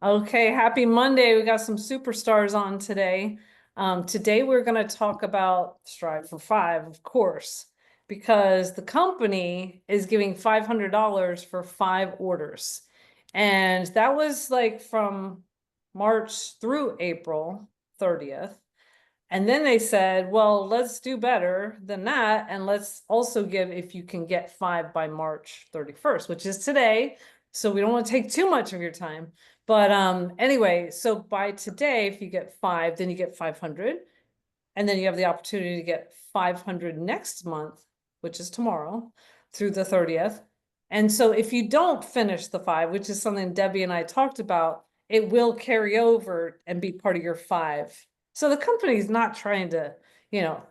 Okay, happy Monday. We got some superstars on today. Today we're going to talk about Strive for Five, of course, because the company is giving $500 for 5 orders. And that was like from March through April 30th. And then they said, well, let's do better than that. And let's also give if you can get 5 by March 31st, which is today. So we don't want to take too much of your time. But anyway, so by today, if you get 5, then you get 500. And then you have the opportunity to get 500 next month, which is tomorrow, through the 30th. And so if you don't finish the 5, which is something Debbie and I talked about, it will carry over and be part of your 5. So the company's not trying to, you know,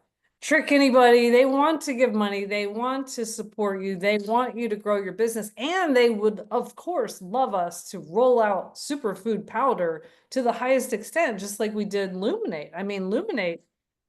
trick anybody. They want to give money. They want to support you. They want you to grow your business. And they would, of course, love us to roll out superfood powder to the highest extent, just like we did Luminate. I mean, Luminate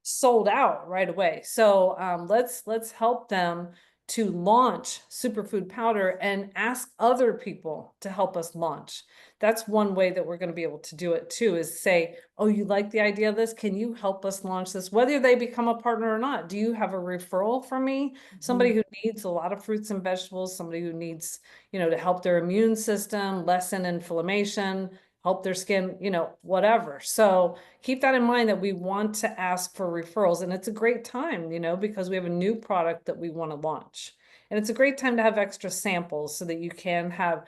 sold out right away. So let's help them to launch superfood powder and ask other people to help us launch. That's one way that we're going to be able to do it too, is say, oh, you like the idea of this? Can you help us launch this? Whether they become a partner or not. Do you have a referral for me? Somebody who needs a lot of fruits and vegetables, somebody who needs, to help their immune system, lessen inflammation, help their skin, whatever. So keep that in mind that we want to ask for referrals. And it's a great time, because we have a new product that we want to launch. And it's a great time to have extra samples so that you can have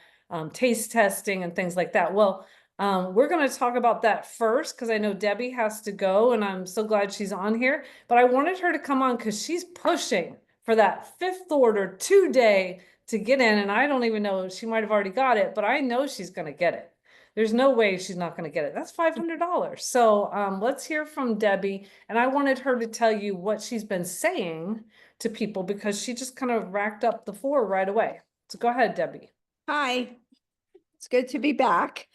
taste testing and things like that. Well, we're going to talk about that first because I know Debbie has to go and I'm so glad she's on here. But I wanted her to come on because she's pushing for that 5th order today to get in. And I don't even know, she might have already got it, but I know she's going to get it. There's no way she's not going to get it. That's $500. So let's hear from Debbie. And I wanted her to tell you what she's been saying to people because she just kind of racked up the 4 right away. So go ahead, Debbie. Hi, it's good to be back.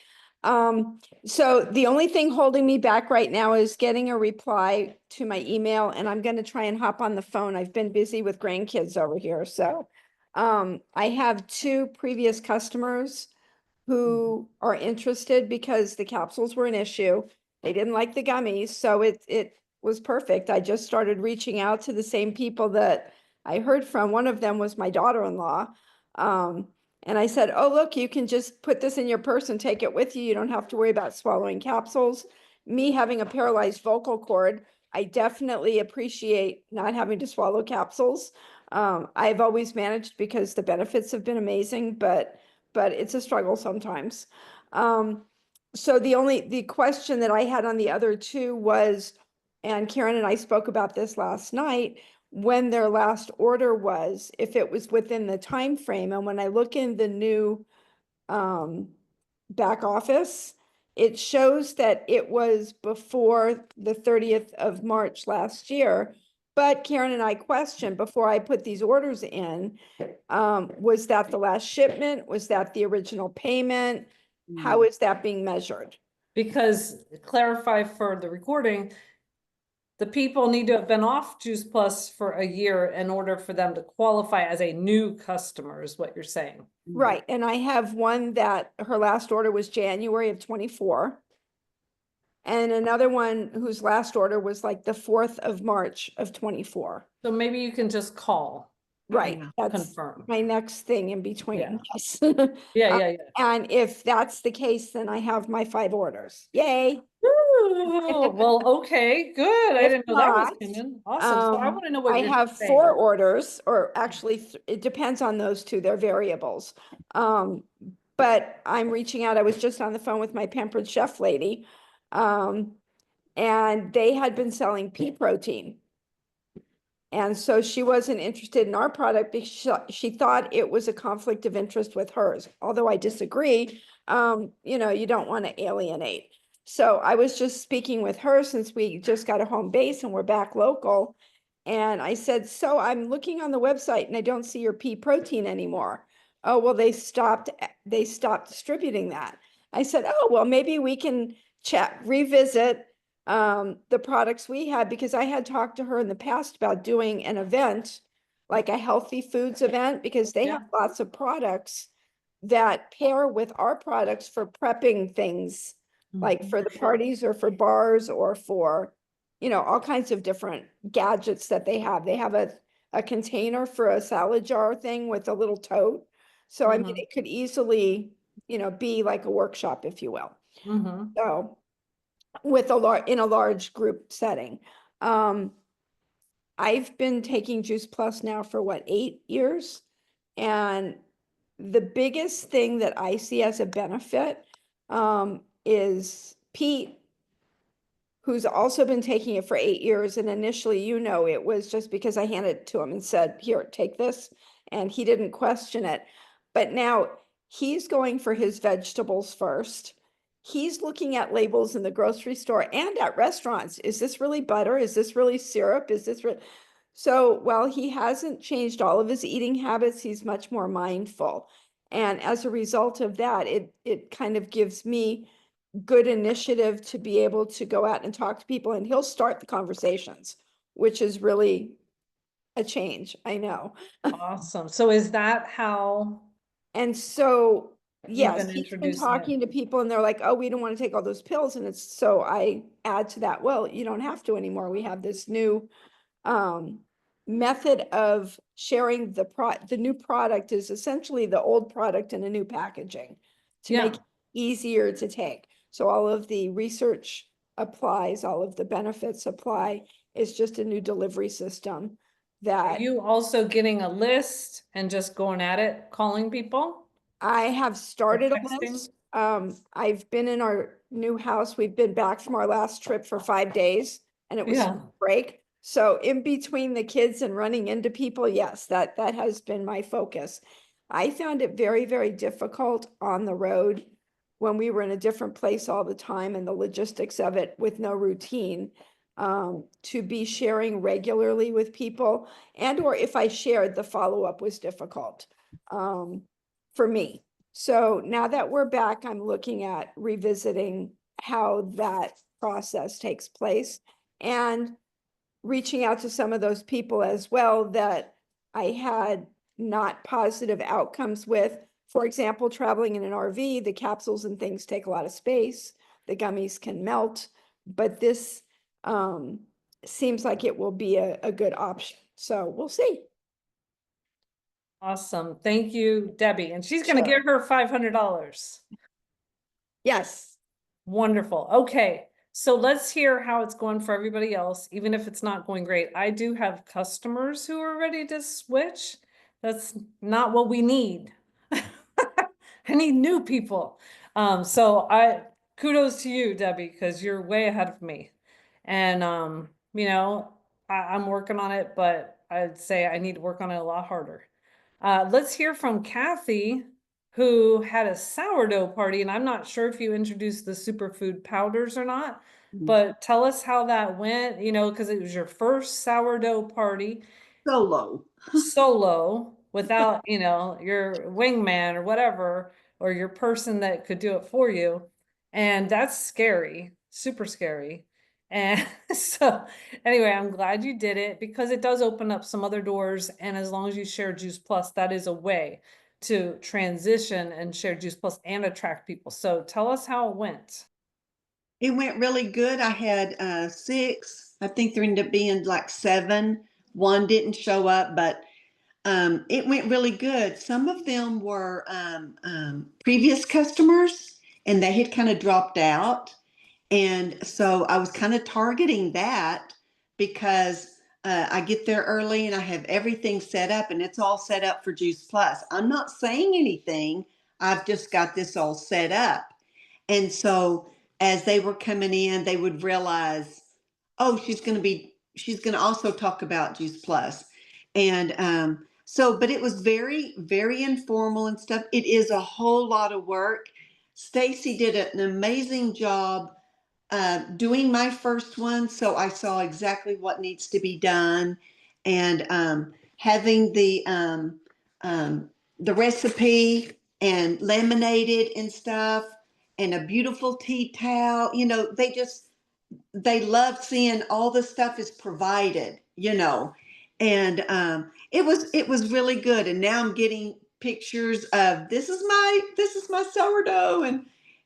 So the only thing holding me back right now is getting a reply to my email, and I'm going to try and hop on the phone. I've been busy with grandkids over here. So I have 2 previous customers who are interested because the capsules were an issue. They didn't like the gummies, so it was perfect. I just started reaching out to the same people that I heard from. One of them was my daughter-in-law. And I said, oh, look, you can just put this in your purse and take it with you. You don't have to worry about swallowing capsules. Me having a paralyzed vocal cord, I definitely appreciate not having to swallow capsules. I've always managed because the benefits have been amazing, but it's a struggle sometimes. So the question that I had on the other 2 was, and Karen and I spoke about this last night, when their last order was, if it was within the time frame. And when I look in the new back office, it shows that it was before the 30th of March last year. But Karen and I questioned before I put these orders in, was that the last shipment? Was that the original payment? How is that being measured? Because clarify for the recording, the people need to have been off Juice Plus for a year in order for them to qualify as a new customer, is what you're saying. Right. And I have one that her last order was January of 24. And another one whose last order was like the 4th of March of 24. So maybe you can just call. Right. That's confirm. my next thing in between. Yeah. Yes. Yeah. And if that's the case, then I have my 5 orders. Yay. Ooh, well, okay, good. I If didn't know that was not, coming. Awesome. So I want to know what I you're have saying. 4 orders, or actually it depends on those 2, they're variables. But I'm reaching out. I was just on the phone with my Pampered Chef lady. And they had been selling pea protein. And so she wasn't interested in our product because she thought it was a conflict of interest with hers. Although I disagree, you don't want to alienate. So I was just speaking with her since we just got a home base and we're back local. And I said, so I'm looking on the website and I don't see your pea protein anymore. Oh, well, they stopped distributing that. I said, oh, well, maybe we can revisit the products we had, because I had talked to her in the past about doing an event, like a healthy foods event, because they have lots of products that pair with our products for prepping things, like Mhm. for the parties or for bars or for, all kinds of different gadgets that they have. They have a container for a salad jar thing with a little tote. So I mean, Mhm. it could easily, be like a workshop, if you will. Mhm. So with in a large group setting. I've been taking Juice Plus now for what, 8 years? And the biggest thing that I see as a benefit is Pete, who's also been taking it for 8 years. And initially, it was just because I handed it to him and said, here, take this. And he didn't question it. But now he's going for his vegetables first. He's looking at labels in the grocery store and at restaurants. Is this really butter? Is this really syrup? Is this real? So while he hasn't changed all of his eating habits, he's much more mindful. And as a result of that, it kind of gives me good initiative to be able to go out and talk to people, and he'll start the conversations, which is really a change, I know. Awesome. So is that how And so, you've yes, been he's been introducing it? talking to people and they're like, oh, we don't want to take all those pills. And it's, so I add to that, well, you don't have to anymore. We have this new um method of sharing the new product is essentially the old product in a new packaging to make Yeah. it easier to take. So all of the research applies, all of the benefits apply. It's just a new delivery system Are that you also getting a list and just going at it, calling people I have or started a texting? list. I've been in our new house. We've been back from our last trip for 5 days and it was Yeah. spring break. So in between the kids and running into people, yes, that has been my focus. I found it very, very difficult on the road when we were in a different place all the time and the logistics of it with no routine, to be sharing regularly with people, and or if I shared, the follow-up was difficult. For me. So now that we're back, I'm looking at revisiting how that process takes place and reaching out to some of those people as well that I had not positive outcomes with. For example, traveling in an RV, the capsules and things take a lot of space. The gummies can melt, but this seems like it will be a good option. So we'll see. Awesome. Thank you, Debbie. And she's gonna Sure. get her $500. Yes. Wonderful. Okay. So let's hear how it's going for everybody else, even if it's not going great. I do have customers who are ready to switch. That's not what we need. I need new people. So kudos to you, Debbie, because you're way ahead of me. And I'm working on it, but I'd say I need to work on it a lot harder. Let's hear from Kathy, who had a sourdough party, and I'm not sure if you introduced the superfood powders or not, but tell us how that went, because it was your first sourdough party Solo. solo without, your wingman or whatever, or your person that could do it for you. And that's scary, super scary. And so anyway, I'm glad you did it because it does open up some other doors. And as long as you share Juice Plus, that is a way to transition and share Juice Plus and attract people. So tell us how it went. It went really good. I had six. I think there ended up being like seven. One didn't show up, but it went really good. Some of them were previous customers and they had kind of dropped out. And so I was kind of targeting that because I get there early and I have everything set up and it's all set up for Juice Plus. I'm not saying anything. I've just got this all set up. And so as they were coming in, they would realize, oh, she's going to also talk about Juice Plus. And but it was very, very informal and stuff. It is a whole lot of work. Stacy did an amazing job doing my first one. So I saw exactly what needs to be done and having the recipe and laminated and stuff and a beautiful tea towel. They love seeing all the stuff is provided, and it was really good. And now I'm getting pictures of this is my sourdough,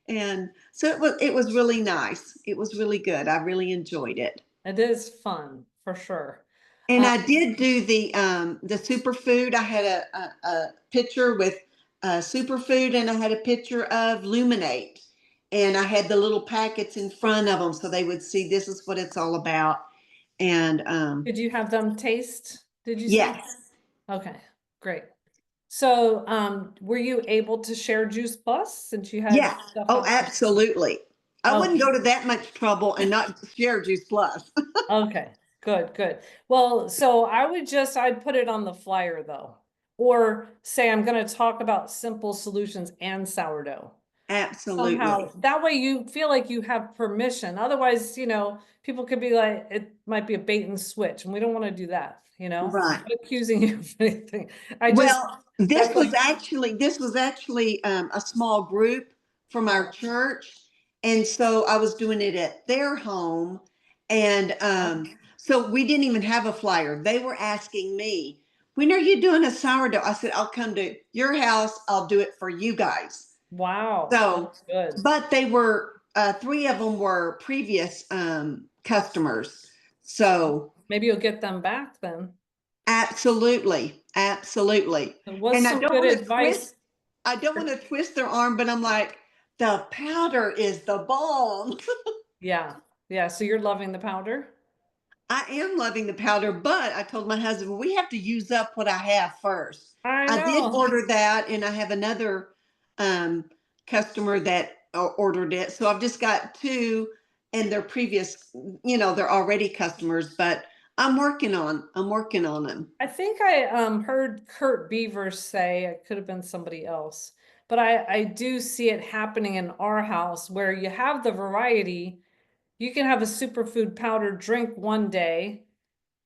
and so it was really nice. It was really good. I really enjoyed it. It is fun for sure. And I did do the superfood. I had a picture with superfood, and I had a picture of Luminate, and I had the little packets in front of them so they would see this is what it's all about. And Did you have them taste? Did you say? yes, Okay, great. So, were you able to share Juice Plus since you had yeah, stuff oh, out? absolutely. I wouldn't Okay. go to that much trouble and not share Juice Plus. Okay, good, good. Well, so I'd put it on the flyer though, or say I'm gonna talk about simple solutions and sourdough. Absolutely. Somehow, that way you feel like you have permission. Otherwise, people could be like, it might be a bait and switch, and we don't want to do that, I'm Right. not accusing you of anything. That's This was like, actually a small group from our church, and so I was doing it at their home, and so we didn't even have a flyer. They were asking me, "When are you doing a sourdough?" I said, "I'll come to your house. I'll do it for you guys." wow, So, that's good. but they were three of them were previous customers, so Maybe you'll get them back then. absolutely, absolutely. It was And some good advice. I don't want to twist their arm, but I'm like, the powder is the bomb. Yeah, yeah. So you're loving the powder? I am loving the powder, but I told my husband, we have to use up what I have first. I I did know. order that, and I have another um, customer that ordered it. So I've just got two, and they're previous, they're already customers, but I'm working on them. I think I heard Kurt Beavers say, it could have been somebody else, but I do see it happening in our house where you have the variety. You can have a superfood powder drink one day,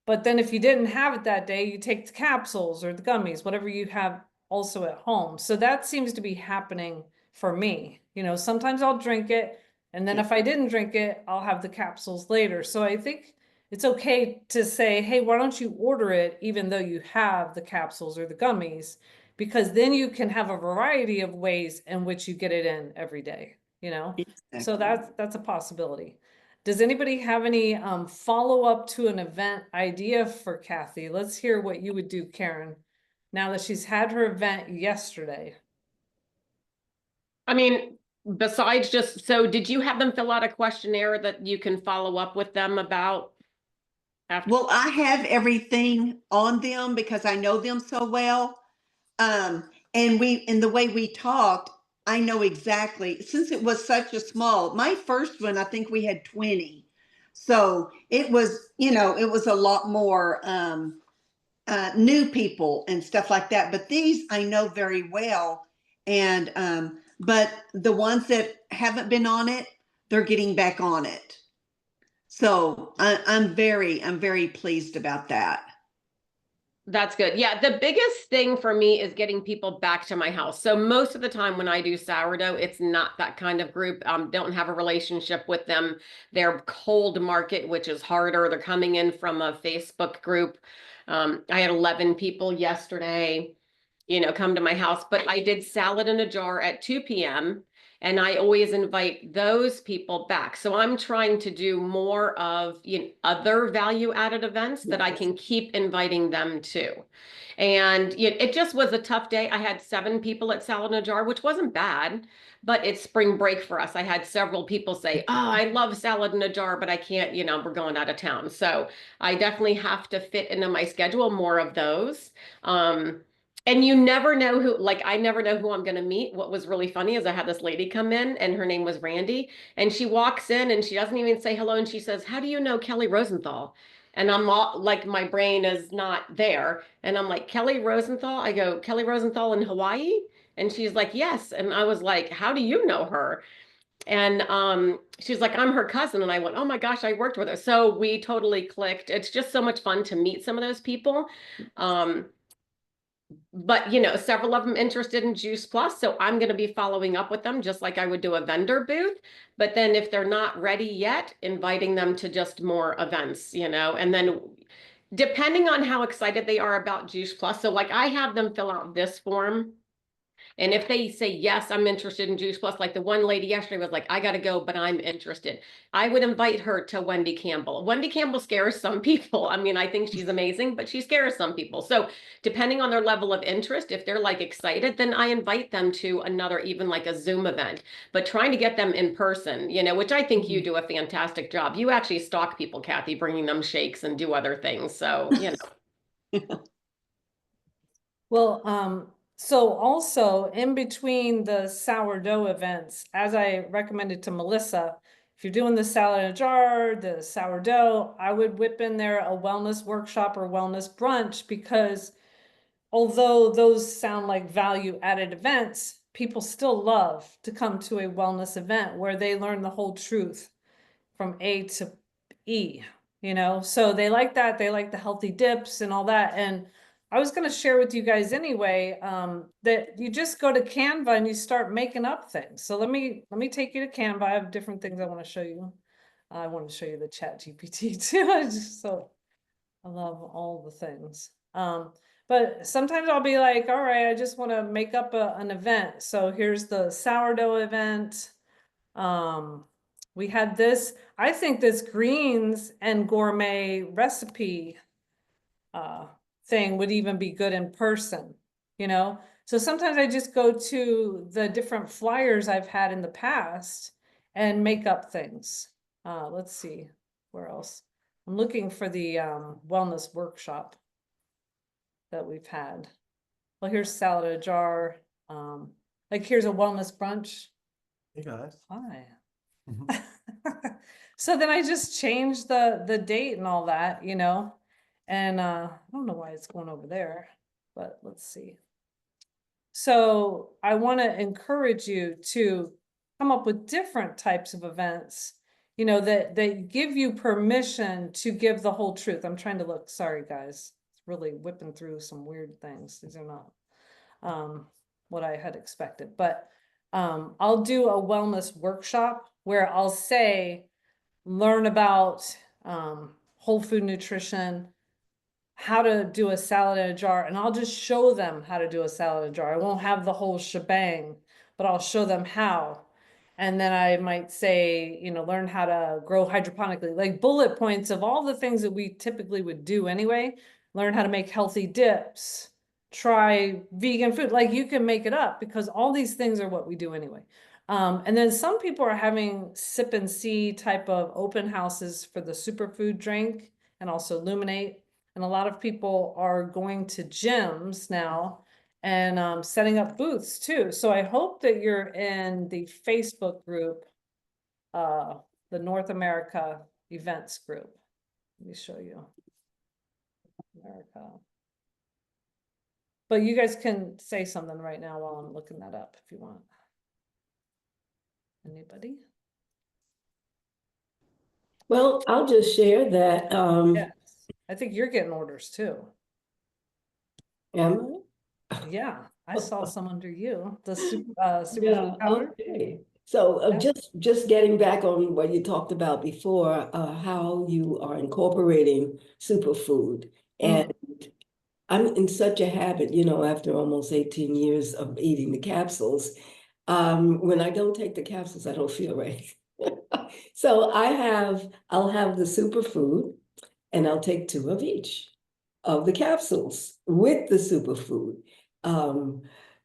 but then if you didn't have it that day, you take the capsules or the gummies, whatever you have also at home. So that seems to be happening for me. Sometimes I'll drink it, and then Yeah. if I didn't drink it, I'll have the capsules later. So I think it's okay to say, hey, why don't you order it even though you have the capsules or the gummies? Because then you can have a variety of ways in which you get it in every day, So Exactly. that's a possibility. Does anybody have any follow-up to an event idea for Kathy? Let's hear what you would do, Karen, now that she's had her event yesterday. I mean, besides just, so did you have them fill out a questionnaire that you can follow up with them about after? Well, I have everything on them because I know them so well. And in the way we talked, I know exactly, since it was such a small, my first one, I think we had 20. So it was, it was a lot more new people and stuff like that. But these I know very well. And, but the ones that haven't been on it, they're getting back on it. So I'm very pleased about that. That's good. Yeah, the biggest thing for me is getting people back to my house. So most of the time when I do sourdough, it's not that kind of group. Don't have a relationship with them. They're cold market, which is harder. They're coming in from a Facebook group. I had 11 people yesterday, come to my house, but I did salad in a jar at 2 p.m. and I always invite those people back. So I'm trying to do more of other value added events that I can keep inviting them to. And it just was a tough day. I had 7 people at Salad in a Jar, which wasn't bad, but it's spring break for us. I had several people say, oh, I love Salad in a Jar, but I can't, we're going out of town. So I definitely have to fit into my schedule more of those. And you never know who, like, I never know who I'm going to meet. What was really funny is I had this lady come in and her name was Randy. And she walks in and she doesn't even say hello. And she says, how do you know Kelly Rosenthal? And I'm all like, my brain is not there. And I'm like, Kelly Rosenthal? I go, Kelly Rosenthal in Hawaii? And she's like, yes. And I was like, how do you know her? And she's like, I'm her cousin. And I went, oh my gosh, I worked with her. So we totally clicked. It's just so much fun to meet some of those people. But several of them interested in Juice Plus, so I'm going to be following up with them just like I would do a vendor booth. But then if they're not ready yet, inviting them to just more events, and then Depending on how excited they are about Juice Plus. So like I have them fill out this form. And if they say, yes, I'm interested in Juice Plus, like the one lady yesterday was like, I got to go, but I'm interested. I would invite her to Wendy Campbell. Wendy Campbell scares some people. I mean, I think she's amazing, but she scares some people. So depending on their level of interest, if they're like excited, then I invite them to another, even like a Zoom event, but trying to get them in person, you know, which I think you do a fantastic job. You actually stalk people, Kathy, bringing them shakes and do other things. So, you know. Well, so also in between the sourdough events, as I recommended to Melissa, if you're doing the salad in a jar, the sourdough, I would whip in there a wellness workshop or wellness brunch, because although those sound like value added events, people still love to come to a wellness event where they learn the whole truth from A to E, you know? So they like that. They like the healthy dips and all that. And I was going to share with you guys anyway, that you just go to Canva and you start making up things. So let me take you to Canva. I have different things I want to show you. I want to show you the CHAT GPT too. I love all the things. But sometimes I'll be like, all right, I just want to make up an event. So here's the sourdough event. We had this, I think this greens and gourmet recipe thing would even be good in person, you know? So sometimes I just go to the different flyers I've had in the past and make up things. Let's see, where else? I'm looking for the wellness workshop that we've had. Well, here's salad in a jar. Like here's a wellness brunch. Hey guys. Hi. Mhm. So then I just changed the date and all that, you know, and I don't know why it's going over there, but let's see. So I want to encourage you to come up with different types of events, you know, that give you permission to give the whole truth. I'm trying to look, sorry guys, it's really whipping through some weird things. These are not what I had expected, but I'll do a wellness workshop where I'll say, learn about whole food nutrition, how to do a salad in a jar, and I'll just show them how to do a salad in a jar. I won't have the whole shebang, but I'll show them how. And then I might say, you know, learn how to grow hydroponically, like bullet points of all the things that we typically would do anyway. Learn how to make healthy dips, try vegan food. Like you can make it up because all these things are what we do anyway. And then some people are having sip and see type of open houses for the superfood drink and also Luminate. And a lot of people are going to gyms now and setting up booths too. So I hope that you're in the Facebook group, the North America events group. Let me show you. America. But you guys can say something right now while I'm looking that up if you want. Anybody? Well, I'll just share that. Yes. I think you're getting orders too. Am Yeah, I saw some under you. The I? superfood powder. Okay. So Yeah. just getting back on what you talked about before, how you are incorporating superfood. And I'm in such a habit, you know, after almost 18 years of eating the capsules. When I don't take the capsules, I don't feel right. So I'll have the superfood and I'll take 2 of each of the capsules with the superfood.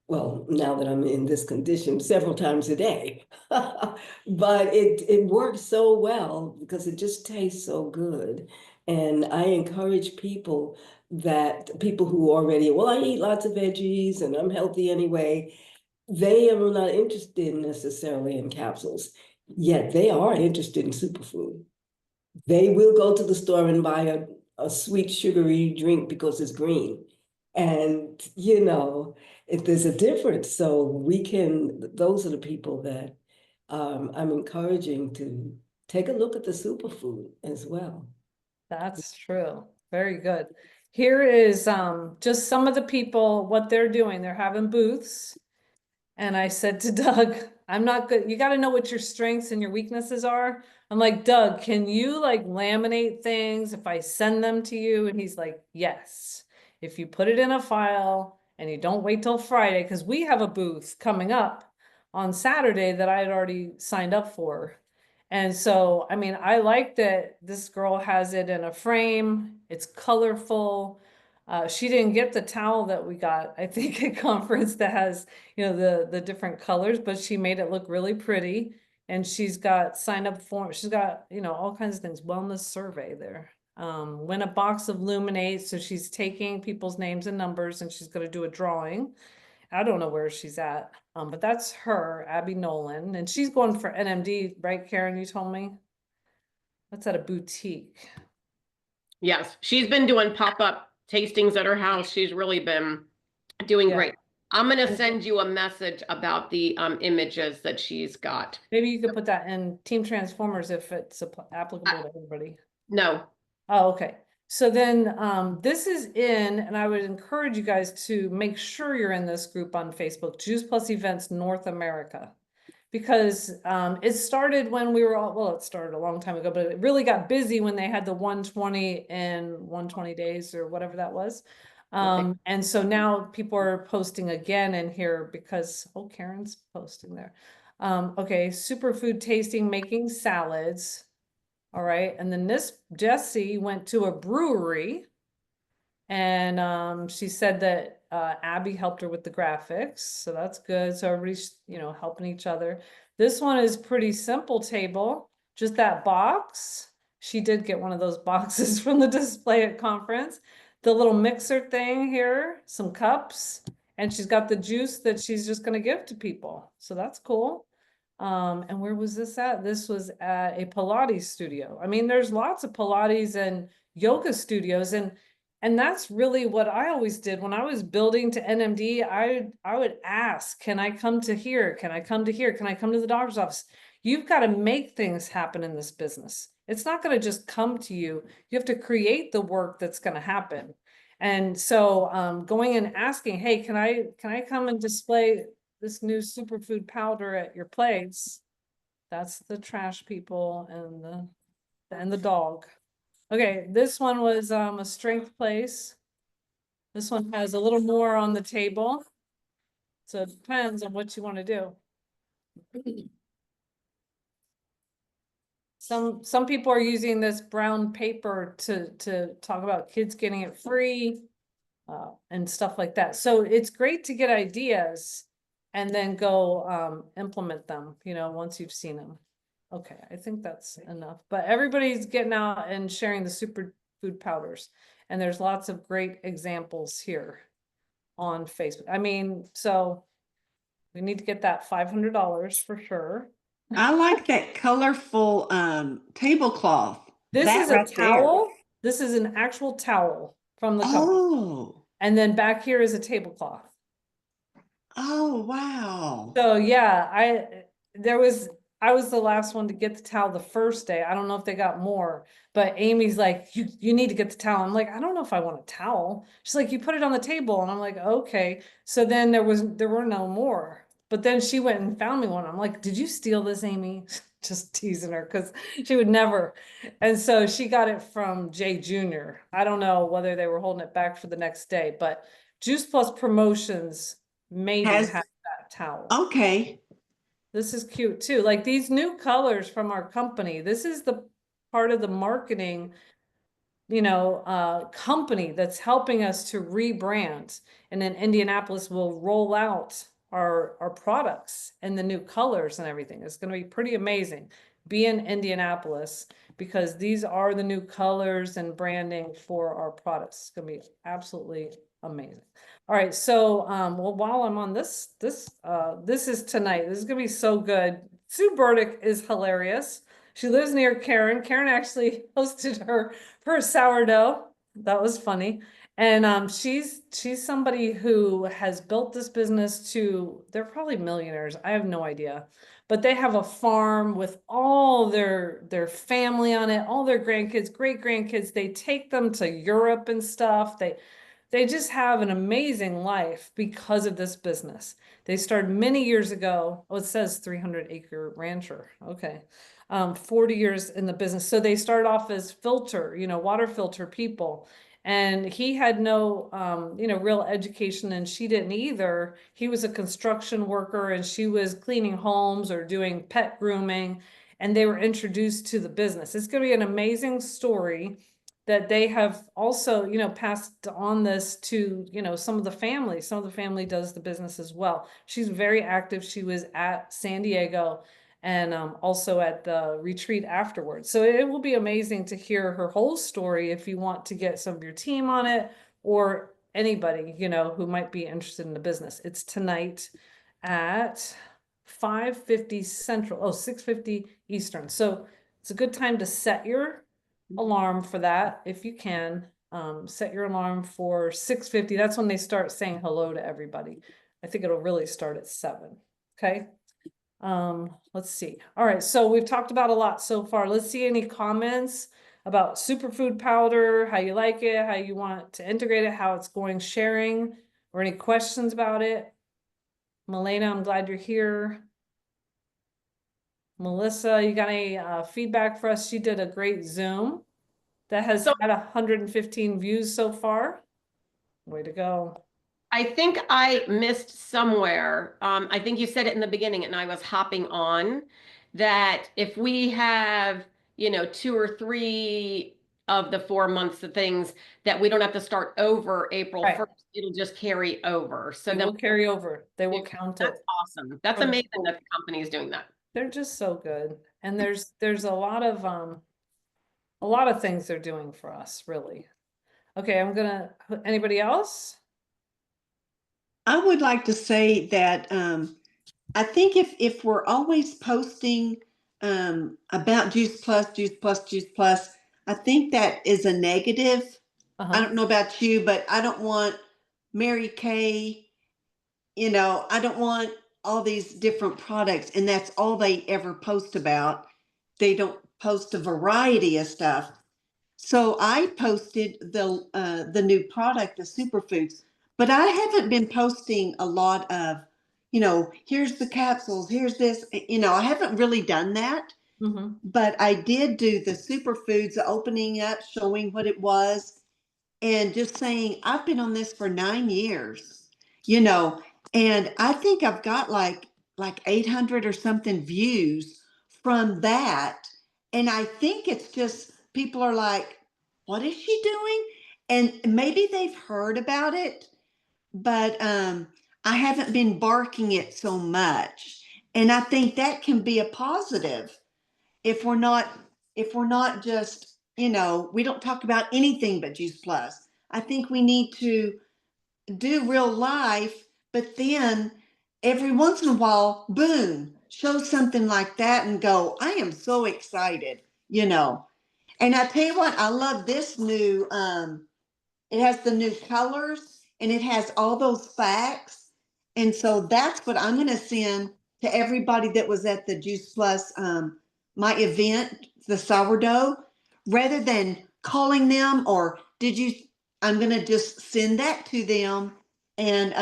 Well, now that I'm in this condition, several times a day. But it works so well because it just tastes so good. And I encourage people who already, well, I eat lots of veggies and I'm healthy anyway. They are not interested necessarily in capsules, yet they are interested in superfood. They will go to the store and buy a sweet sugary drink because it's green. And, you know, if there's a difference, so those are the people that I'm encouraging to take a look at the superfood as well. That's true. Very good. Here is just some of the people, what they're doing. They're having booths. And I said to Doug, I'm not good. You got to know what your strengths and your weaknesses are. I'm like, Doug, can you like laminate things if I send them to you? And he's like, yes. If you put it in a file and you don't wait till Friday, because we have a booth coming up on Saturday that I had already signed up for. And so, I mean, I like that this girl has it in a frame. It's colorful. She didn't get the towel that we got, I think, at conference that has, you know, the different colors, but she made it look really pretty. And she's got sign up form. She's got, you know, all kinds of things, wellness survey there. Win a box of Luminate. So she's taking people's names and numbers and she's going to do a drawing. I don't know where she's at, but that's her, Abby Nolan, and she's going for NMD, right, Karen? You told me that's at a boutique. Yes, she's been doing pop-up tastings at her house. She's really been doing Yeah. great. I'm gonna send you a message about the images that she's got. Maybe you could put that in Team Transformers if it's applicable to everybody. No, Oh, okay. So then this is in, and I would encourage you guys to make sure you're in this group on Facebook, Juice Plus Events North America. Because it started when we were all, well, it started a long time ago, but it really got busy when they had the 120 in 120 days or whatever that was. And so now people are posting again in here because, oh, Karen's posting there. Okay, superfood tasting, making salads. All right, and then this Jessie went to a brewery and she said that Abby helped her with the graphics, so that's good. So everybody's, you know, helping each other. This one is pretty simple table, just that box. She did get one of those boxes from the display at conference. The little mixer thing here, some cups, and she's got the juice that she's just gonna give to people. So that's cool. And where was this at? This was at a Pilates studio. I mean, there's lots of Pilates and yoga studios, and that's really what I always did when I was building to NMD. I would ask, can I come to here? Can I come to here? Can I come to the doctor's office? You've got to make things happen in this business. It's not going to just come to you. You have to create the work that's going to happen. And so going and asking, hey, can I come and display this new superfood powder at your place? That's the trash people and the dog. Okay, this one was a strength place. This one has a little more on the table. So it depends on what you want to do. Some people are using this brown paper to talk about kids getting it free and stuff like that. So it's great to get ideas and then go implement them, you know, once you've seen them. Okay, I think that's enough. But everybody's getting out and sharing the superfood powders. And there's lots of great examples here on Facebook. I mean, so we need to get that $500 for sure. I like that colorful tablecloth. This That is a right there. towel. This is an actual towel from the company. Oh, And then back here is a tablecloth. oh, wow. So yeah, I was the last one to get the towel the first day. I don't know if they got more, but Amy's like, you need to get the towel. I'm like, I don't know if I want a towel. She's like, you put it on the table. And I'm like, okay. So then there were no more. But then she went and found me one. I'm like, did you steal this, Amy? Just teasing her because she would never. And so she got it from Jay Jr. I don't know whether they were holding it back for the next day, but Juice Plus Promotions maybe Has- have that towel. Okay. This is cute too. Like these new colors from our company. This is the part of the marketing, you know, company that's helping us to rebrand. And then Indianapolis will roll out our products and the new colors and everything. It's going to be pretty amazing. Be in Indianapolis because these are the new colors and branding for our products. It's going to be absolutely amazing. All right, so well, while I'm on this is tonight. This is gonna be so good. Sue Burdick is hilarious. She lives near Karen. Karen actually hosted her sourdough. That was funny. And she's somebody who has built this business to, they're probably millionaires. I have no idea. But they have a farm with all their family on it, all their grandkids, great grandkids. They take them to Europe and stuff. they just have an amazing life because of this business. They started many years ago. Oh, it says 300-acre rancher. Okay. 40 years in the business. So they started off as filter, water filter people. And he had no, real education, and she didn't either. He was a construction worker and she was cleaning homes or doing pet grooming, and they were introduced to the business. It's going to be an amazing story that they have also, passed on this to, some of the family. Some of the family does the business as well. She's very active. She was at San Diego and also at the retreat afterwards. So it will be amazing to hear her whole story if you want to get some of your team on it, or anybody, who might be interested in the business. It's tonight at 5:50 Central, 6:50 Eastern. So it's a good time to set your alarm for that if you can. Set your alarm for 6:50. That's when they start saying hello to everybody. I think it'll really start at 7. Okay. Let's see. All right, so we've talked about a lot so far. Let's see any comments about superfood powder, how you like it, how you want to integrate it, how it's going sharing, or any questions about it. Milena, I'm glad you're here. Melissa, you got any feedback for us? She did a great Zoom that has had 115 views so far. Way to go. I think I missed somewhere. I think you said it in the beginning and I was hopping on that if we have, 2 or 3 of the 4 months of things that we don't have to start over April Right. 1st, it'll just carry over. So They then will carry over. They will count it. that's awesome. That's for the amazing full- that the company is doing that. They're just so good. And there's a lot of things they're doing for us, really. Okay, anybody else? I would like to say that I think if we're always posting about Juice Plus, Juice Plus, Juice Plus, I think that is a negative. I don't know about you, but I don't want Mary Kay, I don't want all these different products, and that's all they ever post about. They don't post a variety of stuff. So I posted the new product, the superfoods, but I haven't been posting a lot of, here's the capsules, here's this, I haven't really done that. Mhm. But I did do the superfoods opening up, showing what it was, and just saying, I've been on this for 9 years, and I think I've got like 800 or something views from that. And I think it's just people are like, what is she doing? And maybe they've heard about it, but I haven't been barking it so much. And I think that can be a positive if we're not just, we don't talk about anything but Juice Plus. I think we need to do real life, but then every once in a while, boom, show something like that and go, I am so excited. And I tell you what, I love this new, it has the new colors and it has all those facts. And so that's what I'm going to send to everybody that was at the Juice Plus, my event, the sourdough, rather than calling them or I'm going to just send that to them. And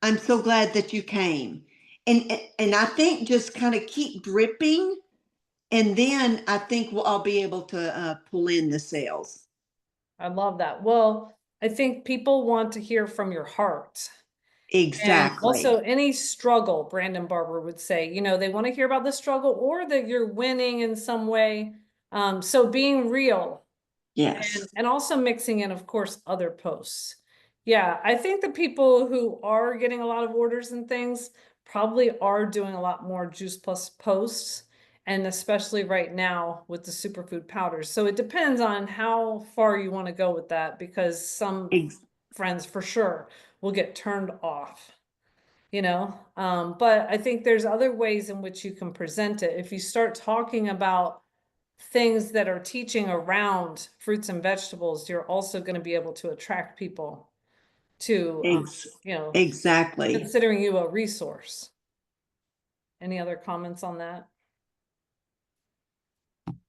I'm so glad that you came. And I think just kind of keep dripping. And then I think I'll be able to pull in the sales. I love that. Well, I think people want to hear from your heart. And Exactly. also any struggle, Brandon Barber would say, they want to hear about the struggle or that you're winning in some way. So being real. Yes. And also mixing in, of course, other posts. Yeah, I think the people who are getting a lot of orders and things probably are doing a lot more Juice Plus posts, and especially right now with the superfood powders. So it depends on how far you want to go with that, because some friends for sure will get turned off. But I think there's other ways in which you can present it. If you start talking about things that are teaching around fruits and vegetables, you're also going to be able to attract people to, Exactly. considering you a resource. Any other comments on that?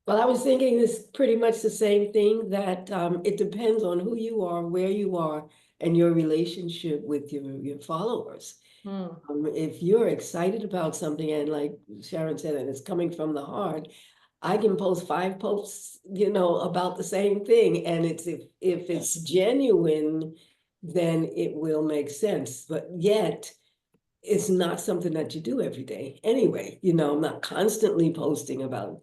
Well, I was thinking this pretty much the same thing, that it depends on who you are, where you are, and your relationship with your followers. Hmm. If you're excited about something, and like Sharon said, and it's coming from the heart, I can post 5 posts, about the same thing. And if it's genuine, then it will make sense. But yet, it's not something that you do every day anyway. I'm not constantly posting about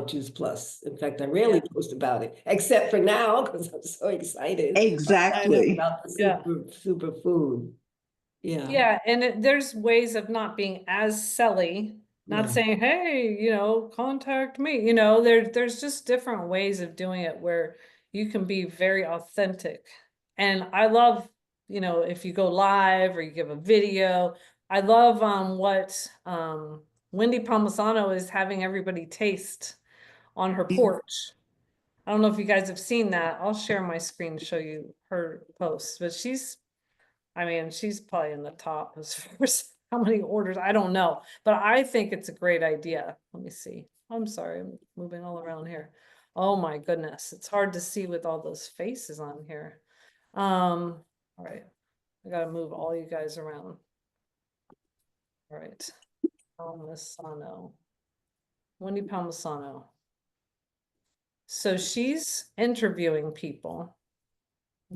Juice Plus. In fact, I rarely post about it, except for now, because I'm so excited. Exactly. About the Yeah. superfood. Yeah. Yeah, and there's ways of not being as selly, not Yeah. saying, hey, contact me. There's just different ways of doing it where you can be very authentic. And I love, if you go live or you give a video. I love what Wendy Palmisano is having everybody taste on her porch. I don't know if you guys have seen that. I'll share my screen to show you her posts, but she's probably in the top as far as how many orders, I don't know, but I think it's a great idea. Let me see. I'm sorry, I'm moving all around here. Oh my goodness, it's hard to see with all those faces on here. All right, I gotta move all you guys around. All right, Palmisano, Wendy Palmisano. So she's interviewing people.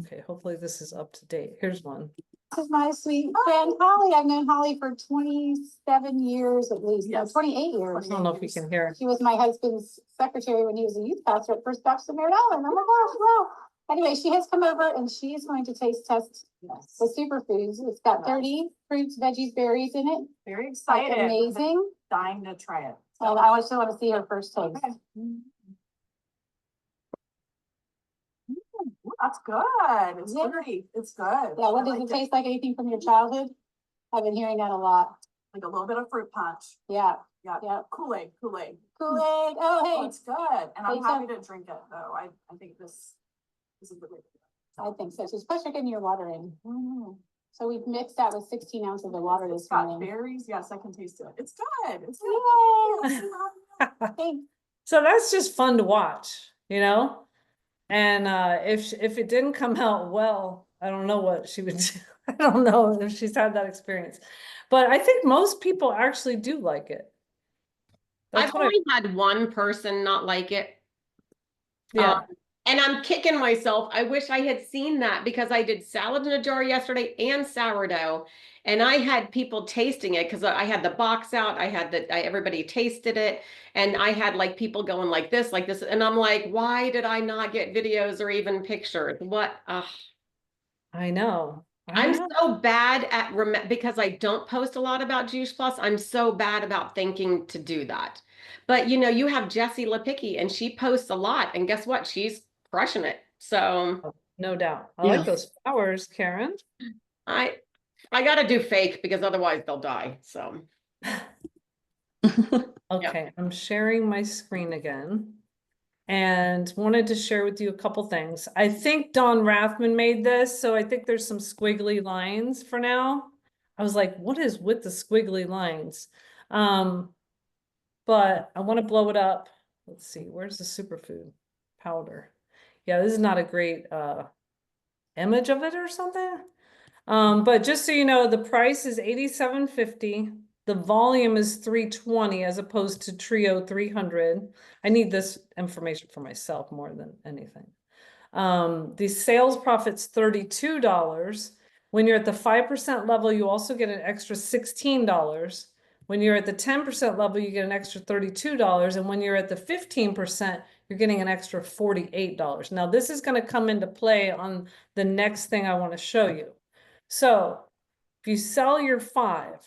Okay, hopefully this is up to date. Here's one. This is my sweet friend Holly. I've known Holly for 27 years at least, no, 28 I years. don't know if you can hear. She was my husband's secretary when he was a youth pastor at First Baptist of Merritt Island. Oh my gosh, wow. Anyway, she has come over and she is going to taste test the superfoods. It's got 30 fruits, veggies, berries in it. Very Like, excited. amazing. Dying to try it. So I also want to see her first taste. Okay. Ooh, that's good. It's Yeah. pretty. It's good. Yeah, what I does liked it taste like? Anything from your childhood? I've been hearing that a lot. Like a little bit of fruit punch. Yeah, Yeah. yeah. Kool-Aid. Kool-Aid. Kool-Aid. Oh, Oh, hey, it's good. And I'm Taste happy to drink it though. I think this is a good way to do it. I think so. She's supposed to getting your water in. So we've mixed that with 16 ounces of water It's this got morning. berries. Yes, I can taste it. It's good. It's Yay! good. Thanks. So that's just fun to watch, And if it didn't come out well, I don't know what she would do. I don't know if she's had that experience. But I think most people actually do like it. That's I've what only had one person not like it. yeah. And I'm kicking myself. I wish I had seen that because I did salad in a jar yesterday and sourdough. And I had people tasting it because I had the box out. I had everybody tasted it. And I had like people going like this. And I'm like, why did I not get videos or even pictures? What? I know. I'm so bad at because I don't post a lot about Juice Plus. I'm so bad about thinking to do that. But you have Jessie Lipicki and she posts a lot. And guess what? She's crushing it. So No doubt. I Yeah. like those flowers, Karen. I gotta do fake because otherwise they'll die. So Okay, I'm sharing my screen again. And wanted to share with you a couple things. I think Don Rathman made this, so I think there's some squiggly lines for now. I was like, what is with the squiggly lines? But I want to blow it up. Let's see, where's the superfood powder? Yeah, this is not a great image of it or something. But just so you know, the price is $87.50. The volume is 320 as opposed to Trio 300. I need this information for myself more than anything. The sales profit's $32. When you're at the 5% level, you also get an extra $16. When you're at the 10% level, you get an extra $32. And when you're at the 15%, you're getting an extra $48. Now, this is going to come into play on the next thing I want to show you. So if you sell your 5,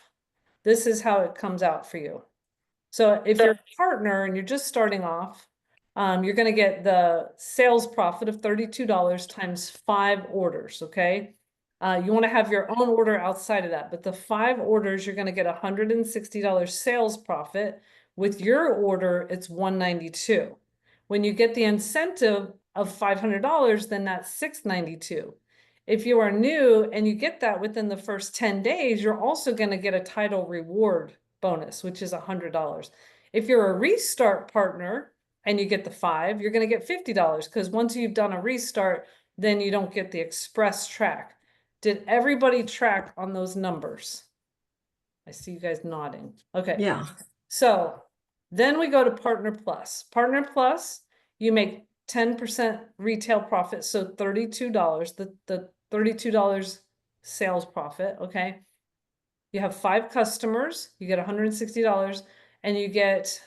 this is how it comes out for you. So if you're a partner and you're just starting off, you're going to get the sales profit of $32 times 5 orders, okay? You want to have your own order outside of that, but the 5 orders, you're going to get $160 sales profit. With your order, it's $192. When you get the incentive of $500, then that's $692. If you are new and you get that within the first 10 days, you're also going to get a title reward bonus, which is $100. If you're a restart partner and you get the 5, you're gonna get $50, because once you've done a restart, then you don't get the express track. Did everybody track on those numbers? I see you guys nodding. Okay. Yeah. So then we go to Partner Plus. Partner Plus, you make 10% retail profit, so $32, the $32 sales profit, okay? You have 5 customers, you get $160, and you get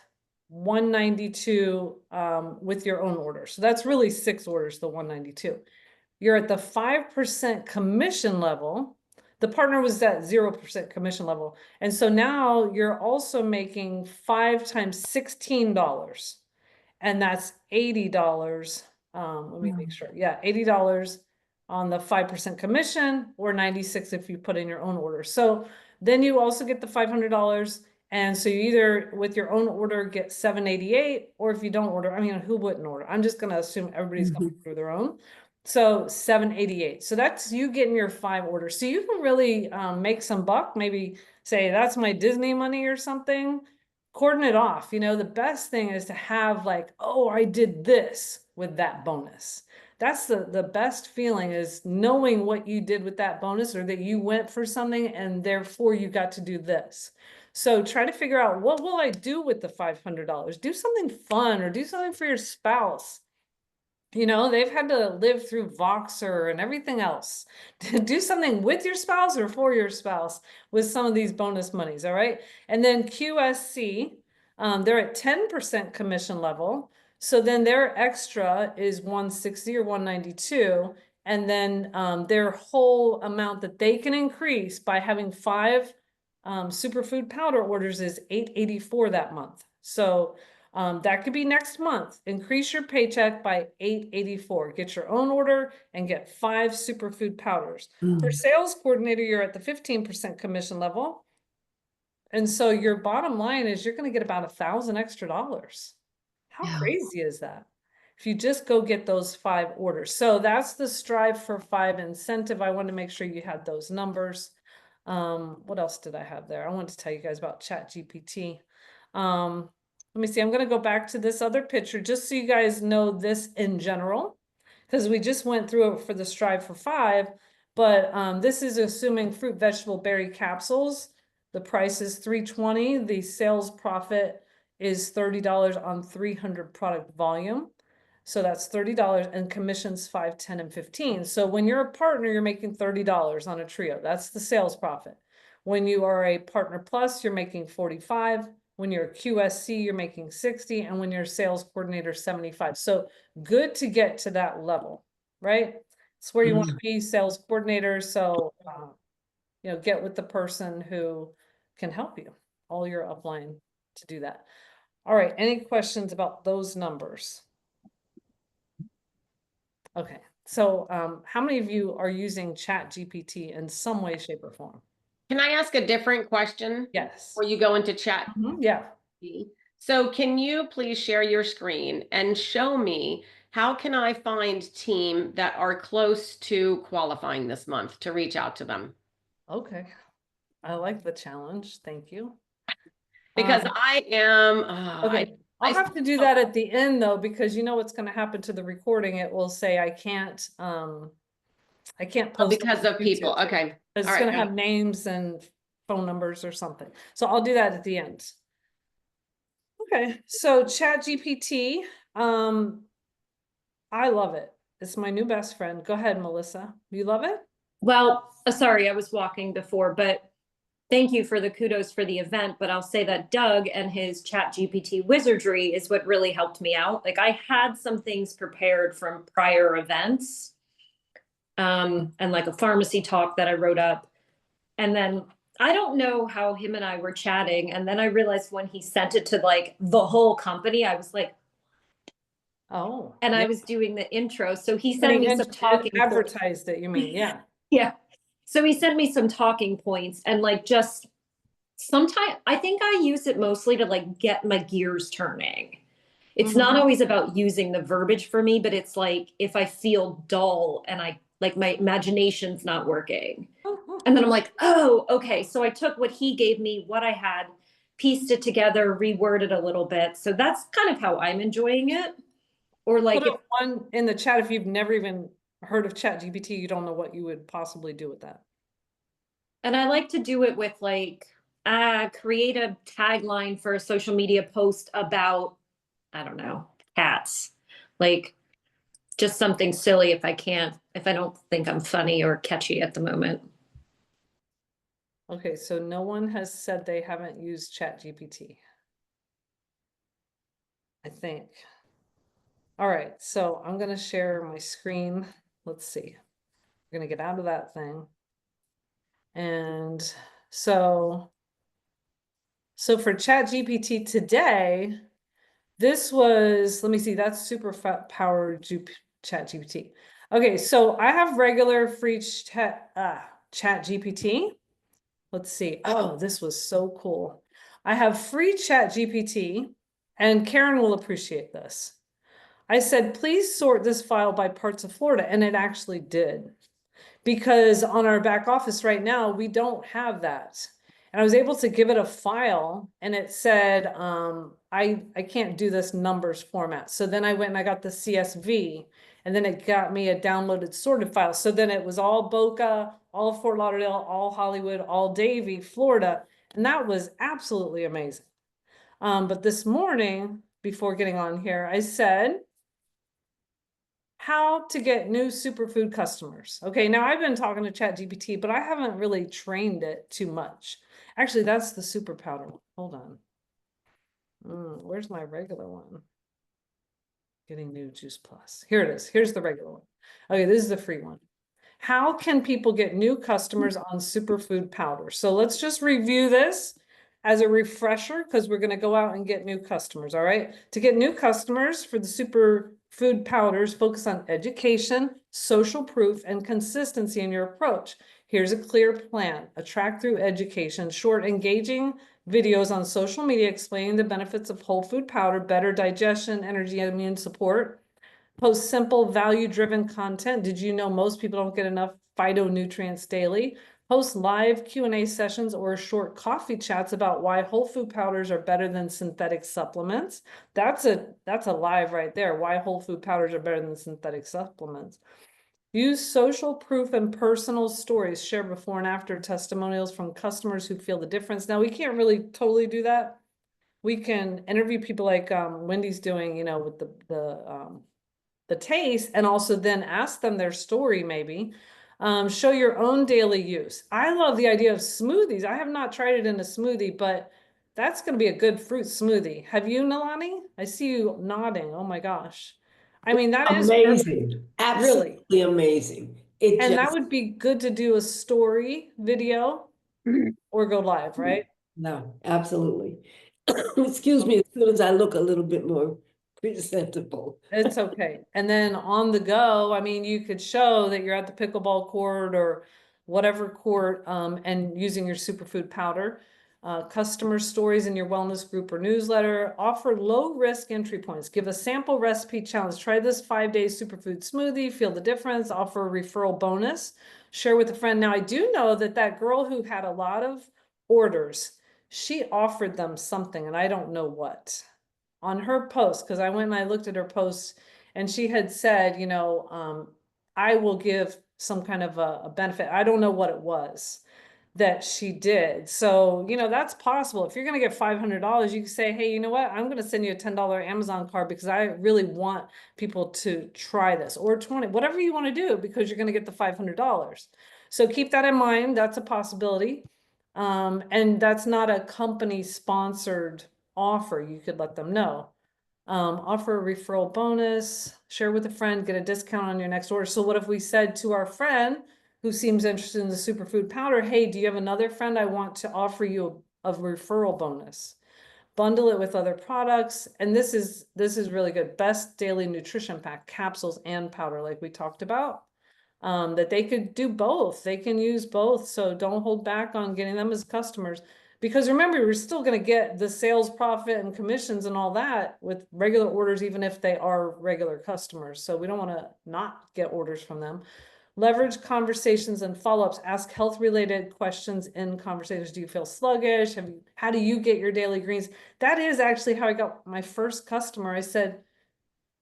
$192 with your own order. So that's really 6 orders, the $192. You're at the 5% commission level. The partner was at 0% commission level. And so now you're also making 5 times $16. And that's $80. Let me make sure. Yeah, $80 on the 5% commission, or 96 if you put in your own order. So then you also get the $500. And so you either with your own order get $788, or if you don't order, I mean, who wouldn't order? I'm just gonna assume everybody's gonna order their own. So $788. So that's you getting your 5 orders. So you can really make some buck, maybe say that's my Disney money or something. Cordon it off. You know, the best thing is to have like, oh, I did this with that bonus. That's the best feeling, is knowing what you did with that bonus, or that you went for something and therefore you got to do this. So try to figure out, what will I do with the $500? Do something fun, or do something for your spouse. You know, they've had to live through Voxer and everything else. To do something with your spouse or for your spouse with some of these bonus monies, all right? And then QSC, they're at 10% commission level. So then their extra is 160 or 192. And then their whole amount that they can increase by having 5 superfood powder orders is 884 that month. So that could be next month. Increase your paycheck by 884. Get your own order and get 5 superfood powders. For sales coordinator, you're at the 15% commission level. And so your bottom line is you're going to get about $1,000 extra dollars. How crazy is that? If you just go get those 5 orders. So that's the Strive for 5 incentive. I wanted to make sure you had those numbers. What else did I have there? I wanted to tell you guys about CHAT GPT. Let me see, I'm gonna go back to this other picture just so you guys know this in general, because we just went through it for the Strive for 5, but this is assuming fruit, vegetable, berry capsules. The price is $320. The sales profit is $30 on 300 product volume. So that's $30, and commissions 5, 10, and 15. So when you're a partner, you're making $30 on a trio. That's the sales profit. When you are a partner plus, you're making 45. When you're a QSC, you're making 60. And when you're a sales coordinator, 75. So good to get to that level, right? It's where you want to be, sales coordinator. So, you know, get with the person who can help you, all your upline to do that. All right. Any questions about those numbers? Okay. So how many of you are using CHAT GPT in some way, shape, or form? Can I ask a different question? Yes. Before you go into chat? Yeah. So can you please share your screen and show me, how can I find team that are close to qualifying this month to reach out to them? Okay. I like the challenge. Thank you. Because I am, okay. I'll have to do that at the end though, because you know what's going to happen to the recording. It will say I can't post because of people. Okay. It's going to have names and phone numbers or something. So I'll do that at the end. Okay. So CHAT GPT, I love it. It's my new best friend. Go ahead, Melissa. You love it? Well, sorry, I was walking before, but thank you for the kudos for the event. But I'll say that Doug and his CHAT GPT wizardry is what really helped me out. Like, I had some things prepared from prior events, and like a pharmacy talk that I wrote up. And then I don't know how him and I were chatting. And then I realized when he sent it to like the whole company, I was like, oh, and I was doing the intro. So he sent me some talking advertised it, you mean? Yeah. Yeah. So he sent me some talking points, and like, just sometimes I think I use it mostly to like get my gears turning. It's not always about using the verbiage for me, but it's like if I feel dull and I like my imagination's not working. And then I'm like, oh, okay. So I took what he gave me, what I had pieced it together, reworded a little bit. So that's kind of how I'm enjoying it. Or like, Put if, it one in the chat if you've never even heard of Chat GPT, you don't know what you would possibly do with that. and I like to do it with like, create a tagline for a social media post about, I don't know, cats. Like, just something silly if I don't think I'm funny or catchy at the moment. Okay, so no one has said they haven't used Chat GPT. I think. All right, so I'm gonna share my screen. Let's see. We're gonna get out of that thing. And so for Chat GPT today, this was, let me see, that's super powered Chat GPT. Okay, so I have regular free Chat GPT. Let's see. Oh, this was so cool. I have free Chat GPT, and Karen will appreciate this. I said, please sort this file by parts of Florida, and it actually did. Because on our back office right now, we don't have that. And I was able to give it a file, and it said, I can't do this numbers format. So then I went and I got the CSV, and then it got me a downloaded sorted file. So then it was all Boca, all Fort Lauderdale, all Hollywood, all Davie, Florida. And that was absolutely amazing. But this morning, before getting on here, I said, how to get new superfood customers. Okay, now I've been talking to Chat GPT, but I haven't really trained it too much. Actually, that's the super powder one. Hold on. Where's my regular one? Getting new Juice Plus. Here it is. Here's the regular one. Okay, this is the free one. How can people get new customers on superfood powder? So let's just review this as a refresher, because we're going to go out and get new customers. All right. To get new customers for the superfood powders, focus on education, social proof, and consistency in your approach. Here's a clear plan. Attract through education, short, engaging videos on social media explaining the benefits of whole food powder, better digestion, energy, and immune support. Post simple, value-driven content. Did you know most people don't get enough phytonutrients daily? Post live Q&A sessions or short coffee chats about why whole food powders are better than synthetic supplements. That's a live right there. Why whole food powders are better than synthetic supplements. Use social proof and personal stories. Share before and after testimonials from customers who feel the difference. Now, we can't really totally do that. We can interview people like Wendy's doing, you know, with the taste, and also then ask them their story maybe. Show your own daily use. I love the idea of smoothies. I have not tried it in a smoothie, but that's going to be a good fruit smoothie. Have you, Nalani? I see you nodding. Oh my gosh. I mean, that is Amazing. Really. Absolutely amazing. It And that just, would be good to do a story video or go live, right? no, absolutely. Excuse me, as soon as I look a little bit more presentable. It's okay. And then on the go, I mean, you could show that you're at the pickleball court or whatever court, and using your superfood powder. Customer stories in your wellness group or newsletter. Offer low risk entry points. Give a sample recipe challenge. Try this 5-day superfood smoothie. Feel the difference. Offer a referral bonus. Share with a friend. Now, I do know that that girl who had a lot of orders, she offered them something, and I don't know what. On her post, because I went and I looked at her post, and she had said, you know, I will give some kind of a benefit. I don't know what it was that she did. So, you know, that's possible. If you're going to get $500, you can say, hey, you know what? I'm going to send you a $10 Amazon card because I really want people to try this, or 20, whatever you want to do, because you're going to get the $500. So keep that in mind. That's a possibility. And that's not a company sponsored offer. You could let them know. Offer a referral bonus, share with a friend, get a discount on your next order. So what if we said to our friend who seems interested in the superfood powder, hey, do you have another friend? I want to offer you a referral bonus. Bundle it with other products. And this is really good. Best daily nutrition pack, capsules and powder, like we talked about. That they could do both. They can use both. So don't hold back on getting them as customers. Because remember, we're still going to get the sales profit and commissions and all that with regular orders, even if they are regular customers. So we don't want to not get orders from them. Leverage conversations and follow-ups. Ask health-related questions in conversations. Do you feel sluggish? How do you get your daily greens? That is actually how I got my first customer. I said,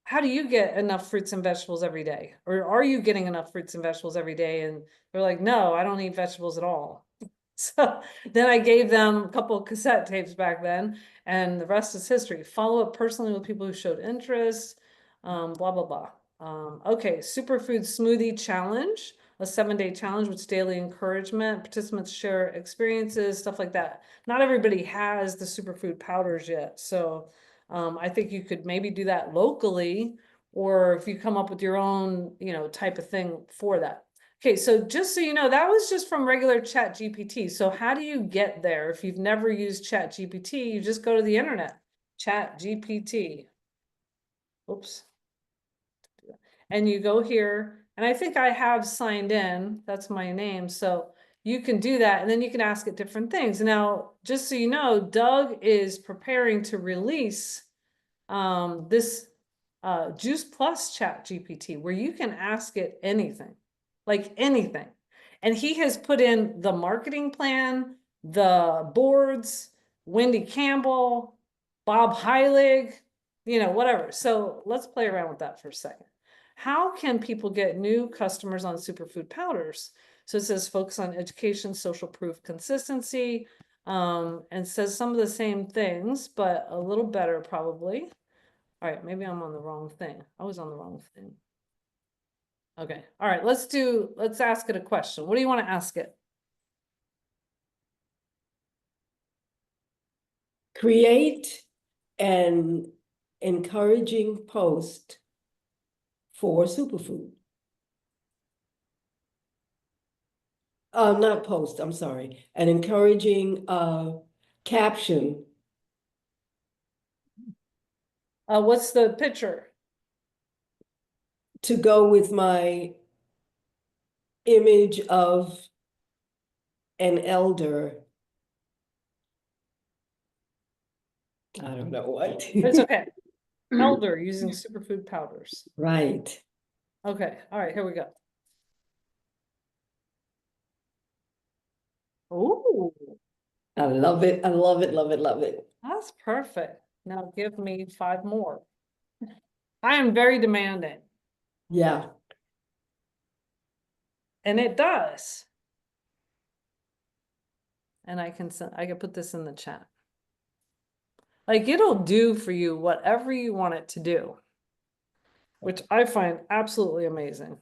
how do you get enough fruits and vegetables every day? Or are you getting enough fruits and vegetables every day? And they're like, no, I don't eat vegetables at all. So then I gave them a couple of cassette tapes back then, and the rest is history. Follow up personally with people who showed interest, blah, blah, blah. Okay, Superfood Smoothie Challenge, a 7-day challenge with daily encouragement. Participants share experiences, stuff like that. Not everybody has the superfood powders yet. So I think you could maybe do that locally, or if you come up with your own, type of thing for that. Okay, so just so you know, that was just from regular Chat GPT. So how do you get there? If you've never used Chat GPT, you just go to the internet, Chat GPT. Oops. And you go here, and I think I have signed in, that's my name. So you can do that, and then you can ask it different things. Now, just so you know, Doug is preparing to release this Juice Plus Chat GPT, where you can ask it anything. Like anything. And he has put in the marketing plan, the boards, Wendy Campbell, Bob Heilig, whatever. So let's play around with that for a second. How can people get new customers on superfood powders? So it says focus on education, social proof, consistency, and says some of the same things, but a little better probably. All right, maybe I'm on the wrong thing. I was on the wrong thing. Okay, all right, let's ask it a question. What do you want to ask it? Create an encouraging post for superfood. Not post, I'm sorry. An encouraging caption. What's the picture? To go with my image of an elder. I don't know what. It's okay. Elder using superfood powders. Right. Okay, all right, here we go. Oh, I love it. I love it, love it, love it. that's perfect. Now give me 5 more. I am very demanding. Yeah. And it does. And I can put this in the chat. Like it'll do for you whatever you want it to do, which I find absolutely amazing.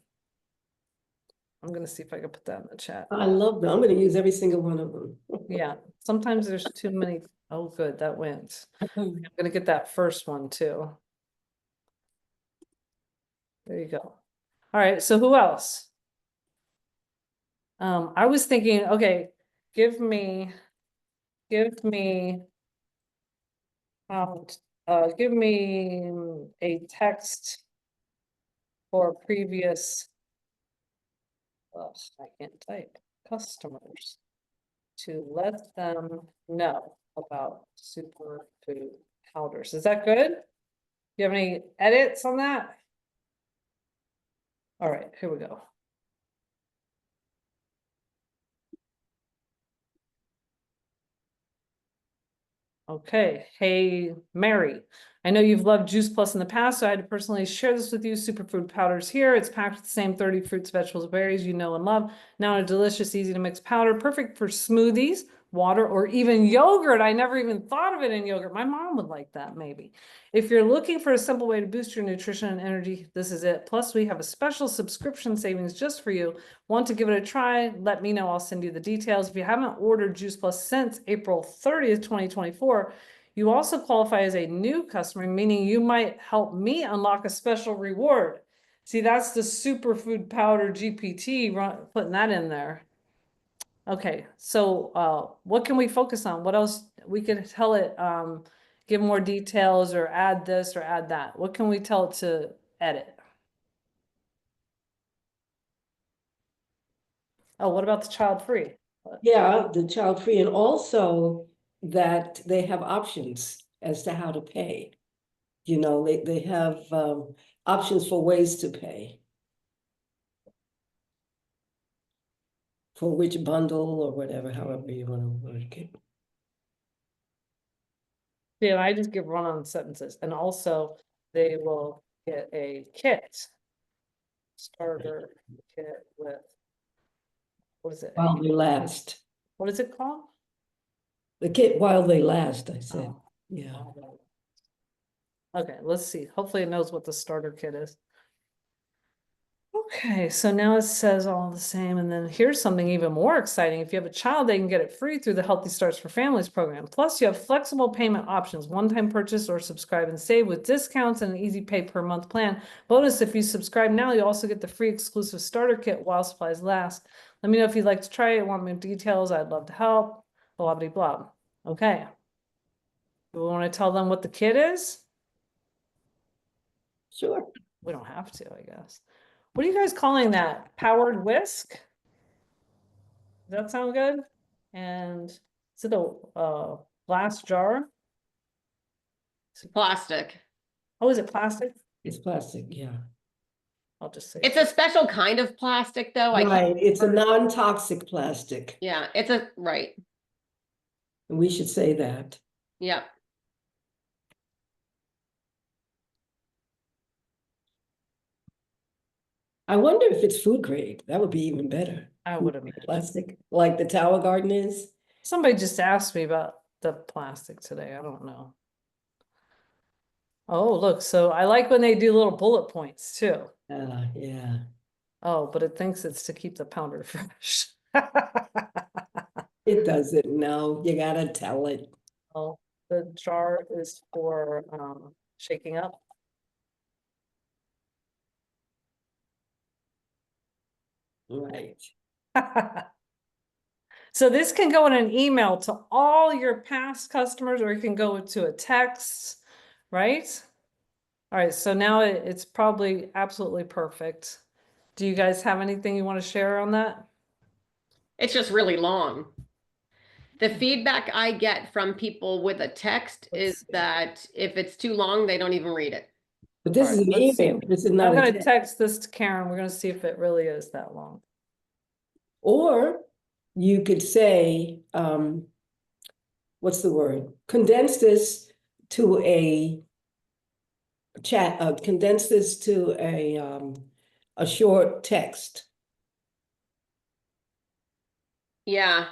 I'm going to see if I can put that in the chat. I love them. I'm going to use every single one of them. Yeah, sometimes there's too many. Oh, good, that wins. I'm going to get that first one too. There you go. All right, so who else? I was thinking, okay, give me a text for previous, I can't type, customers to let them know about superfood powders. Is that good? You have any edits on that? All right, here we go. Okay, hey, Mary. I know you've loved Juice Plus in the past, so I had to personally share this with you. Superfood powders here. It's packed with the same 30 fruits, vegetables, berries you know and love. Now a delicious, easy to mix powder, perfect for smoothies, water, or even yogurt. I never even thought of it in yogurt. My mom would like that maybe. If you're looking for a simple way to boost your nutrition and energy, this is it. Plus, we have a special subscription savings just for you. Want to give it a try? Let me know. I'll send you the details. If you haven't ordered Juice Plus since April 30th, 2024, you also qualify as a new customer, meaning you might help me unlock a special reward. See, that's the superfood powder GPT, putting that in there. Okay, so what can we focus on? What else? We could tell it, give more details or add this or add that. What can we tell it to edit? Oh, what about the child-free? Yeah, the child-free, and also that they have options as to how to pay. You know, they have options for ways to pay. for which bundle or whatever, however you want to work it. Yeah, I just give run-on sentences, and also they will get a kit. Starter kit with, what is it? While they last. What is it called? The kit while they last, I said. Oh, Yeah. okay, let's see. Hopefully it knows what the starter kit is. Okay, so now it says all the same, and then here's something even more exciting. If you have a child, they can get it free through the Healthy Starts for Families program. Plus, you have flexible payment options, one-time purchase or subscribe and save with discounts and an easy pay per month plan. Bonus, if you subscribe now, you also get the free exclusive starter kit while supplies last. Let me know if you'd like to try it, want more details, I'd love to help, blah, blah, blah. Okay. Do we want to tell them what the kit is? Sure. We don't have to, I guess. What are you guys calling that? Powered whisk? Does that sound good? And is it a glass jar? Plastic. Oh, is it plastic? It's plastic, yeah. I'll just say It's a special kind of plastic though. I Right, can't. it's a non-toxic plastic. Yeah, it's a, right. And we should say that. Yeah. I wonder if it's food grade. That would be even better. I would imagine. Plastic, like the Tower Garden is. Somebody just asked me about the plastic today. I don't know. Oh, look, so I like when they do little bullet points too. Yeah. Oh, but it thinks it's to keep the powder fresh. It doesn't know. You gotta tell it. Oh, the jar is for shaking up. Right. So this can go in an email to all your past customers, or it can go to a text, right? All right, so now it's probably absolutely perfect. Do you guys have anything you want to share on that? It's just really long. The feedback I get from people with a text Let's is see. that if it's too long, they don't even read it. But this All is right, an let's see. email. This is I'm not a gonna text. text this to Karen. We're gonna see if it really is that long. Or you could say, what's the word? Condense this to a chat, condense this to a short text. Yeah.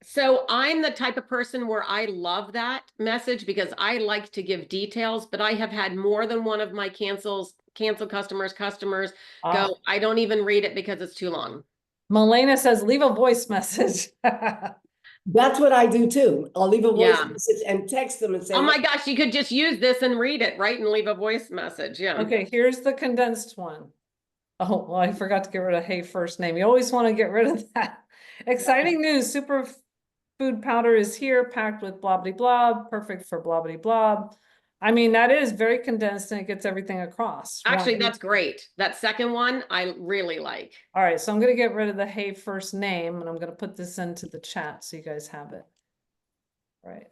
So I'm the type of person where I love that message because I like to give details, but I have had more than one of my cancel customers Ah. go, I don't even read it because it's too long. Melena says, leave a voice message. That's what I do too. I'll leave a voice Yeah. message and text them and say, Oh my gosh, you could just use this and read it, right? And leave a voice message. Yeah. Okay, here's the condensed one. Oh, well, I forgot to get rid of hey first name. You always want to get rid of that. Exciting news, Superfood powder is here, packed with blah blah blah, perfect for blah blah blah. I mean, that is very condensed and it gets everything across. Actually, One. that's great. That second one, I really like. All right, so I'm gonna get rid of the hey first name and I'm gonna put this into the chat so you guys have it. Right.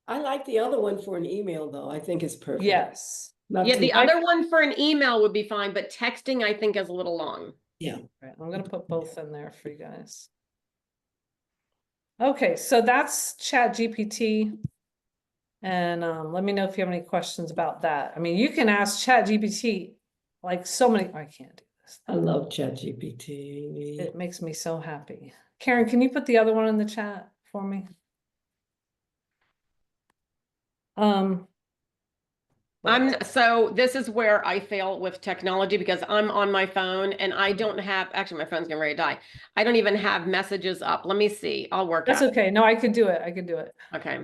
I like the other one for an email though. I think it's perfect. Yes. Not Yeah, too- the other one for an email would be fine, but texting I think is a little long. Yeah. Right, I'm gonna put both in there for you guys. Okay, so that's Chat GPT. And let me know if you have any questions about that. I mean, you can ask Chat GPT like so many, I can't do this. I love Chat GPT. It makes me so happy. Karen, can you put the other one in the chat for me? So this is where I fail with technology because I'm on my phone and I don't have, actually my phone's getting ready to die. I don't even have messages up. Let me see. I'll work That's out. okay. No, I could do it. I could do it. Okay.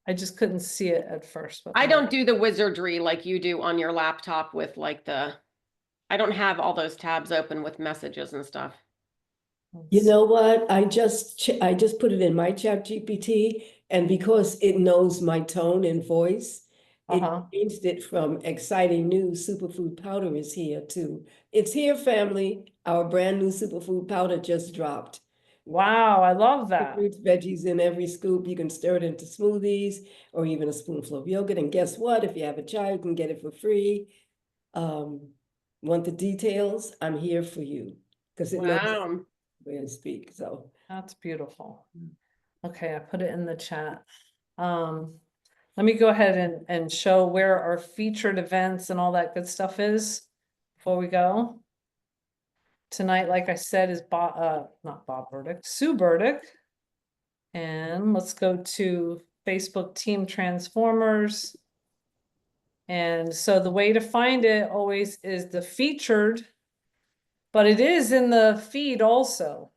I just couldn't see it at first. But I don't do the wizardry like you do on your laptop with like I don't have all those tabs open with messages and stuff. You know what? I just put it in my Chat GPT, and because it knows my tone and voice, it changed it from exciting news. Superfood powder is here to it's here, family. Our brand new superfood powder just dropped. Wow, I love that. Fruits, veggies in every scoop. You can stir it into smoothies or even a spoonful of yogurt. And guess what? If you have a child, you can get it for free. Want the details? I'm here for you. because it knows Wow. when to speak, so. That's beautiful. Okay, I put it in the chat. Let me go ahead and show where our featured events and all that good stuff is before we go. Tonight, like I said, is not Bob Burdick, Sue Burdick. And let's go to Facebook Team Transformers. And so the way to find it always is the featured, but it is in the feed also.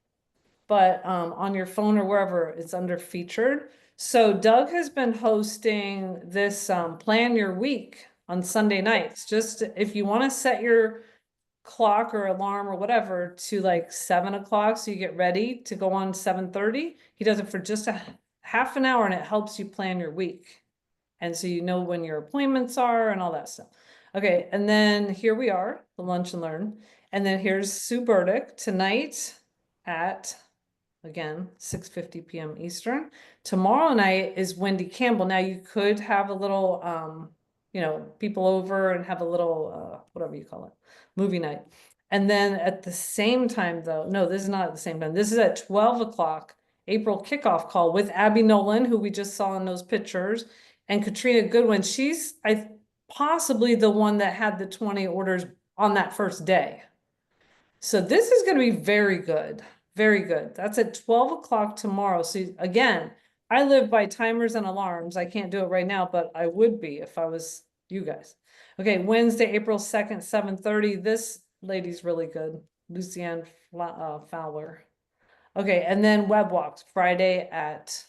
But on your phone or wherever, it's under featured. So Doug has been hosting this plan your week on Sunday nights. Just if you want to set your clock or alarm or whatever to like 7 o'clock so you get ready to go on 7:30, he does it for just a half an hour and it helps you plan your week. And so you know when your appointments are and all that stuff. Okay, and then here we are, the Lunch and Learn. And then here's Sue Burdick tonight at, again, 6:50 p.m. Eastern. Tomorrow night is Wendy Campbell. Now you could have a little, you know, people over and have a little, whatever you call it, movie night. And then at the same time though, no, this is not at the same time. This is at 12 o'clock, April kickoff call with Abby Nolan, who we just saw in those pictures, and Katrina Goodwin. She's possibly the one that had the 20 orders on that first day. So this is going to be very good. Very good. That's at 12 o'clock tomorrow. So again, I live by timers and alarms. I can't do it right now, but I would be if I was you guys. Okay, Wednesday, April 2nd, 7:30. This lady's really good. Lucianne Fowler. Okay, and then web walks Friday at,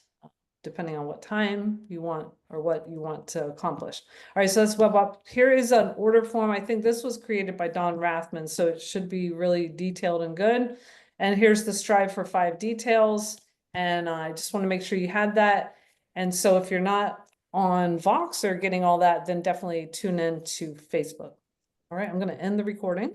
depending on what time you want or what you want to accomplish. All right, so that's web walk. Here is an order form. I think this was created by Don Rathman, so it should be really detailed and good. And here's the Strive for 5 details. And I just want to make sure you had that. And so if you're not on Vox or getting all that, then definitely tune in to Facebook. All right, I'm going to end the recording.